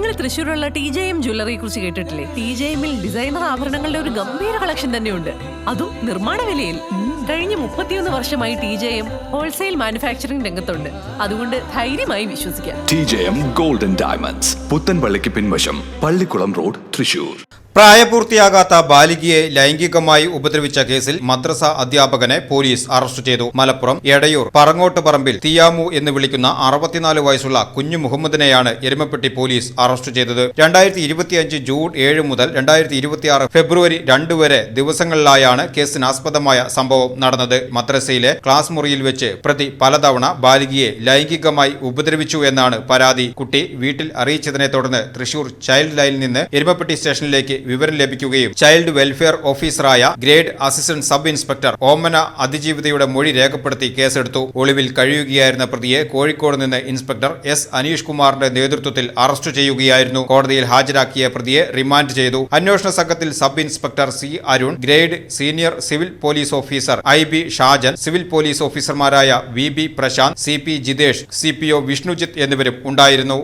നിങ്ങൾ തൃശ്ശൂരുള്ള TJM ജ്വല്ലറിയെ കുറിച്ച് കേട്ടിട്ടില്ലേ? TJMൽ ഡിസൈനർ ആഭരണങ്ങളുടെ ഒരു ഗംഭീര കളക്ഷൻ തന്നെയുണ്ട്, അതും നിർമ്മാണ വിലയിൽ. കഴിഞ്ഞ 31 വർഷമായി TJM ഹോൾസെയിൽ മാനുഫാക്ചറിംഗ് രംഗത്തുണ്ട്. അതുകൊണ്ട് ധൈര്യമായി വിശ്വസിക്കാം. TJM ഗോൾഡൻ ഡയമണ്ട്സ്, പുത്തൻപള്ളിക്ക് പിൻവശം, പള്ളിക്കുളം റോഡ്, തൃശൂർ. പ്രായപൂർത്തിയാകാത്ത ബാലികയെ ലൈംഗികമായി ഉപദ്രവിച്ച കേസിൽ മദ്രസ അധ്യാപകനെ പോലീസ് അറസ്റ്റ് ചെയ്തു. മലപ്പുറം എടയൂർ പറങ്ങോട്ട് പറമ്പിൽ തിയാമു എന്ന് വിളിക്കുന്ന 64 വയസ്സുള്ള കുഞ്ഞു മുഹമ്മദിനെയാണ് എരുമപ്പെട്ടി പോലീസ് അറസ്റ്റ് ചെയ്തത്. 2025 ജൂൺ 7 മുതൽ 2026 ഫെബ്രുവരി 2 വരെ ദിവസങ്ങളിലായാണ് കേസിനാസ്പദമായ സംഭവം നടന്നത്. മദ്രസയിലെ ക്ലാസ് മുറിയിൽ വെച്ച് പ്രതി പലതവണ ബാലികയെ ലൈംഗികമായി ഉപദ്രവിച്ചു എന്നാണ് പരാതി. കുട്ടി വീട്ടിൽ അറിയിച്ചതിനെ തുടർന്ന് തൃശൂർ ചൈൽഡ് ലൈനിൽ നിന്ന് എരുമപ്പെട്ടി സ്റ്റേഷനിലേക്ക് വിവരം ലഭിക്കുകയും ചൈൽഡ് വെൽഫെയർ ഓഫീസറായ ഗ്രേഡ് അസിസ്റ്റന്റ് സബ് ഇൻസ്പെക്ടർ ഓമന അതിജീവിതയുടെ മൊഴി രേഖപ്പെടുത്തി കേസെടുത്തു. ഒളിവിൽ കഴിയുകയായിരുന്ന പ്രതിയെ കോഴിക്കോട് നിന്ന് ഇൻസ്പെക്ടർ S. അനീഷ് കുമാറിന്റെ നേതൃത്വത്തിൽ അറസ്റ്റ് ചെയ്യുകയായിരുന്നു. കോടതിയിൽ ഹാജരാക്കിയ പ്രതിയെ റിമാൻഡ് ചെയ്തു. അന്വേഷണ സംഘത്തിൽ sub inspector C. Arun, grade senior civil police officer IB Shajan, civil police ഓഫീസർമാരായ VB Prashanth, CP Jithesh, CPO Vishnujith എന്നിവരും ഉണ്ടായിരുന്നു.